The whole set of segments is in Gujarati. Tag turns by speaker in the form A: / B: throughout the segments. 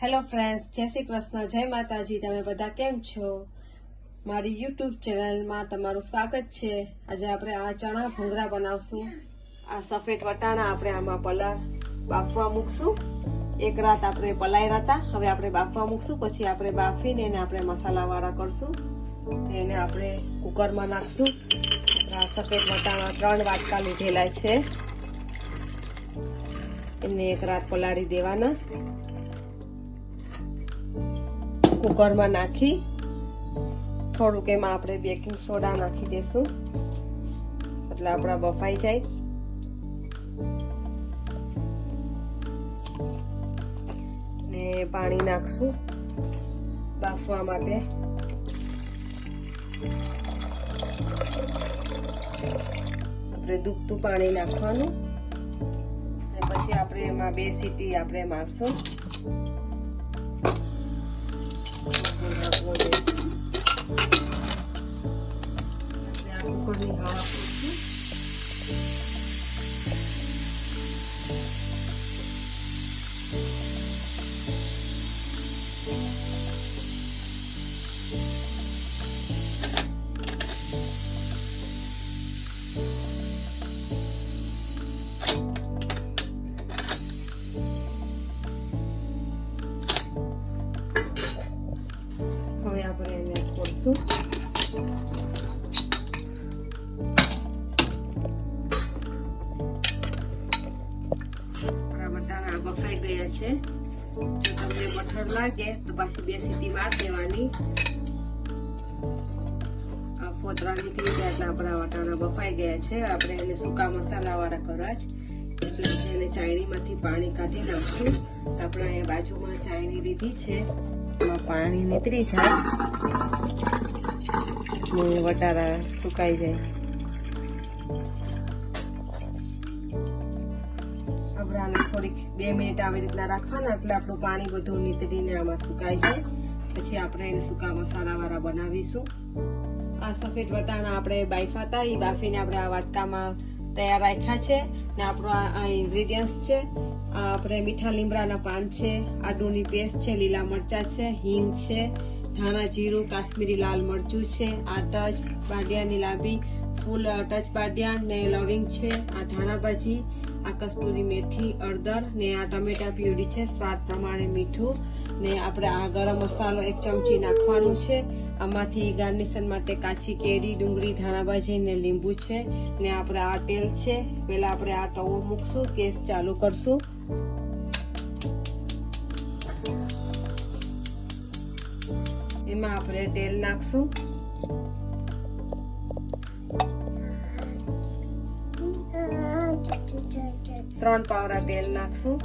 A: હેલો ફ્રેન્ડ્સ, જય શ્રી કૃષ્ણ, જય માતાજી. તમે બધા કેમ છો? મારી યુટ્યુબ ચેનલમાં તમારું સ્વાગત છે. આજે આપણે આ ચણા ભૂંગળા બનાવશું. આ સફેદ વટાણા આપણે આમાં બાફવા મૂકશું. એક રાત આપણે પલાળ્યા હતા, હવે આપણે બાફવા મૂકશું. પછી આપણે બાફીને એને આપણે મસાલાવાળા કરશું. એને આપણે કુકરમાં નાખશું. આ સફેદ વટાણા 3 વાટકા લીધેલા છે, એને એક રાત પલાળી દેવાના. કુકરમાં નાખી થોડુંક એમાં આપણે બેકિંગ સોડા નાખી દેશું એટલે આપણા બફાઈ જાય. ને પાણી નાખશું બાફવા માટે. આપણે દૂધતું પાણી નાખવાનું ને પછી આપણે એમાં 2 સીટી આપણે મારશું. કુકરની હવા પૂરશું. હવે આપણે એને ખોલશું. બફાઈ ગયા છે. જો તમને મઠર લાગે તો પાછી 2 સીટી માર દેવાની. આ ફોતરા નીકળી ગયા એટલે આપણા વટાણા બફાઈ ગયા છે. આપણે એને સૂકા મસાલા વાળા કરવા જ એટલે એને ચાયણીમાંથી પાણી કાઢી નાખશું. આપણે અહીંયા બાજુમાં ચાયણી લીધી છે, એમાં પાણી નીતરી જાય ને વટાણા સુકાઈ જાય. થોડીક 2 મિનિટ આવી રીતના રાખવાના એટલે આપણું પાણી બધું નીતરીને આમાં સુકાઈ જાય. પછી આપણે એને સૂકા મસાલા વાળા બનાવીશું. આ સફેદ વટાણા આપણે બાફ્યા હતા, એ બાફીને આપણે આ વાટકામાં તૈયાર રાખ્યા છે. ને આપણો આ ઇન્ગ્રેડિયન્ટ્સ છે. આપણે મીઠા લીમડાના પાન છે, આદુની પેસ્ટ છે, લીલા મરચાં છે, હિંગ છે, ધાણા જીરું, કાશ્મીરી લાલ મરચું છે, આ ટચ બાડિયાની લાંબી ફૂલ ટચ બાડિયા ને લવિંગ છે, આ ધાણા ભાજી, આ કસ્તુરી મેથી, હળદર ને આ ટમેટા પ્યુરી છે, સ્વાદ પ્રમાણે મીઠું ને આપણે આ ગરમ મસાલો 1 ચમચી નાખવાનું છે. આમાંથી ગાર્નિશન માટે કાચી કેરી, ડુંગળી, ધાણાભાજી ને લીંબુ છે. ને આપણે આ તેલ છે. પહેલા આપણે આ તવો મૂકશું, ગેસ ચાલુ કરશું. એમાં આપણે તેલ નાખશું. ત્રણ પાવડા તેલ નાખશું.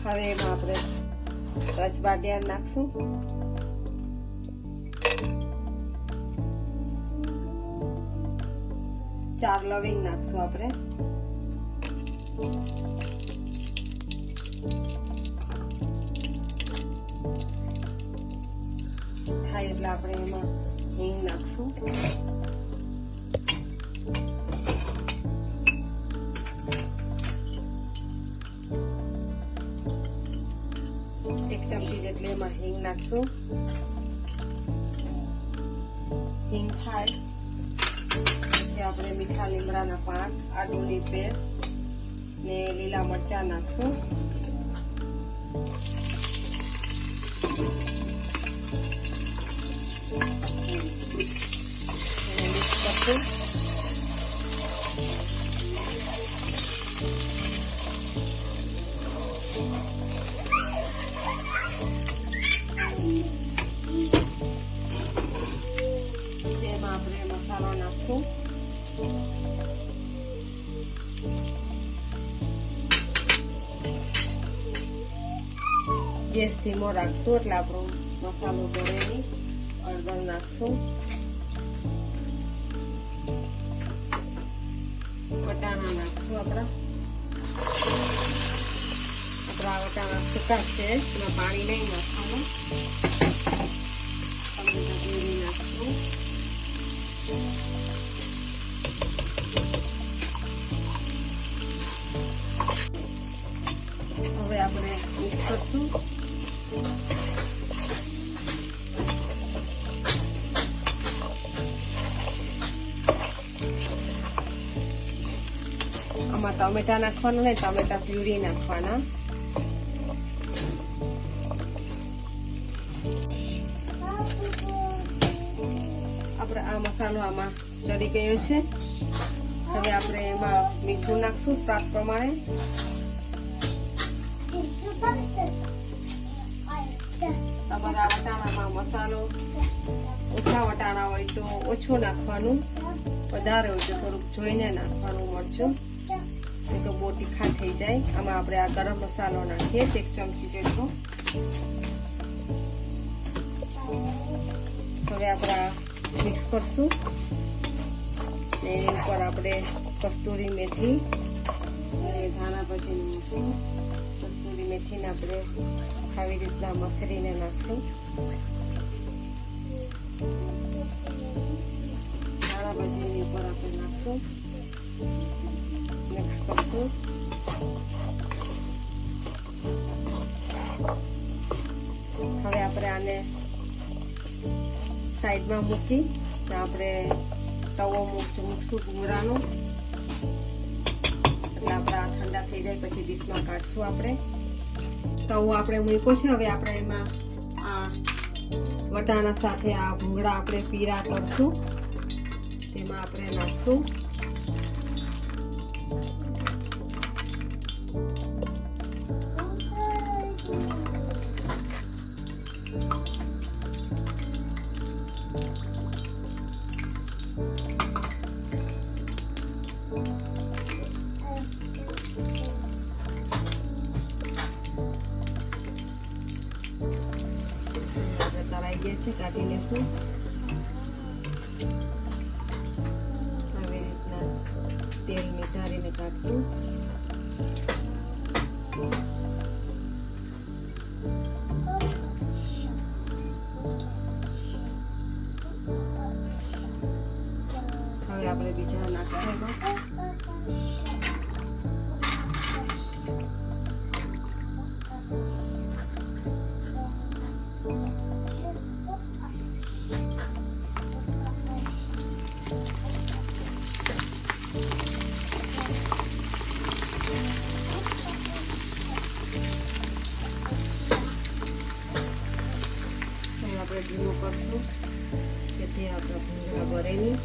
A: હવે એમાં આપણે ટચ બાડિયા નાખશું. ચાર લવિંગ નાખશું આપણે. થાય એટલે આપણે એમાં હિંગ નાખશું. એટલે એમાં હિંગ નાખશું. હિંગ થાય પછી આપણે મીઠા લીમડાના પાન, આદુની પેસ્ટ ને લીલા મરચાં નાખશું. એને મિક્સ કરશું. આપણે મસાલો નાખશું. ગેસ ધીમો રાખશું એટલે આપણો મસાલો ભરે નહીં. હળદર નાખશું. વટાણા નાખશું. આપણા વટાણા સૂકા છે, એમાં પાણી નહીં નાખવાનું. નાખશું. મિક્સ કરશું. આમાં ટમેટા નાખવાના ને ટમેટા પ્યુરી નાખવાના. આપણે આ મસાલો આમાં ચડી ગયો છે. હવે આપણે એમાં મીઠું નાખશું સ્વાદ પ્રમાણે. તમારા વટાણામાં મસાલો ઓછા વટાણા હોય તો ઓછું નાખવાનું, વધારે હોય તો થોડુંક જોઈને નાખવાનું મરચું, નહીં તો બહુ તીખા થઈ જાય. આમાં આપણે આ ગરમ મસાલો નાખીએ 1 ચમચી જેટલો. હવે આપણે મિક્સ કરશું ને એની ઉપર આપણે કસ્તુરી મેથી અને ધાણા પછી નાખશું. કસ્તુરી મેથીને આપણે આવી રીતના મસળીને નાખશું. ધાણા ભાજીની ઉપર આપણે નાખશું, મિક્સ કરશું. હવે આપણે આને સાઈડમાં મૂકી આપણે તવો મૂકશું ભૂંગળાનો. એટલે આપણા ઠંડા થઈ જાય પછી ડીશમાં કાઢશું. આપણે તવો આપણે મૂક્યો છે. હવે આપણે એમાં આ વટાણા સાથે આ ભૂંગળા આપણે પીરા કરશું, તેમાં આપણે નાખશું. કાઢી લેશું. આવી રીતના તેલ નિતારીને કાઢશું. હવે આપણે બીજા નાખશું એમાં. આપણે ધીમું કરશું કે તે આપણા ભૂંગળા બળે નહીં.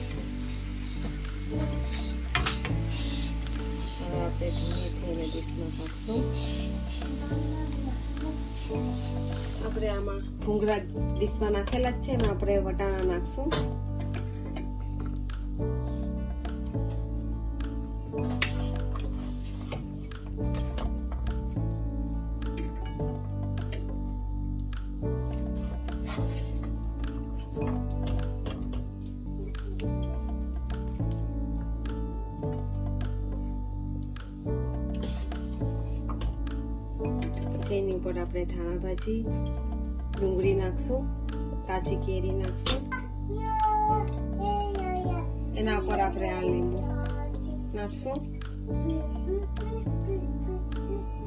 A: હવે આપણે ધીમે થઈને ડીશમાં કાઢશું. આપણે આમાં ભૂંગળા ડીશમાં નાખેલા જ છે, એમાં આપણે વટાણા નાખશું. એની ઉપર આપણે ધાણા ભાજી, ડુંગળી નાખશું, કાચી કેરી નાખશું. એના ઉપર આપણે આ લીંબુ નાખશું,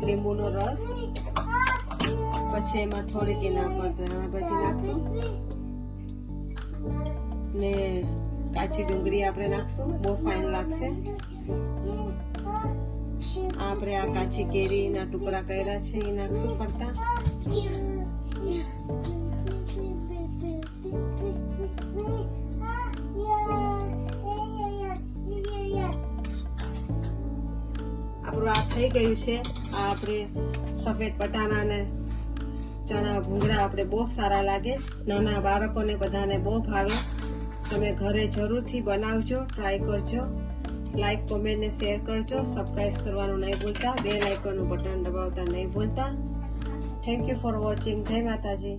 A: લીંબુનો રસ. પછી એમાં થોડીક એના ઉપર ધાણા ભાજી નાખશું ને કાચી ડુંગળી આપણે નાખશું. બહુ ફાઇન લાગશે. આપણે આ કાચી કેરીના ટુકડા કર્યા છે એ નાખશું ફરતા. આપણું આ થઈ ગયું છે. આ આપણે સફેદ બટાણા ને ચણા ભૂંગળા આપણે બહુ સારા લાગે. નાના બાળકોને બધાને બહુ ભાવે. તમે ઘરે જરૂરથી બનાવજો, ટ્રાય કરજો. લાઈક, કોમેન્ટ ને શેર કરજો. સબસ્ક્રાઇબ કરવાનું નહીં ભૂલતા. બેલ આઇકોનનું બટન દબાવતા નહીં ભૂલતા. Thank you for watching. જય માતાજી.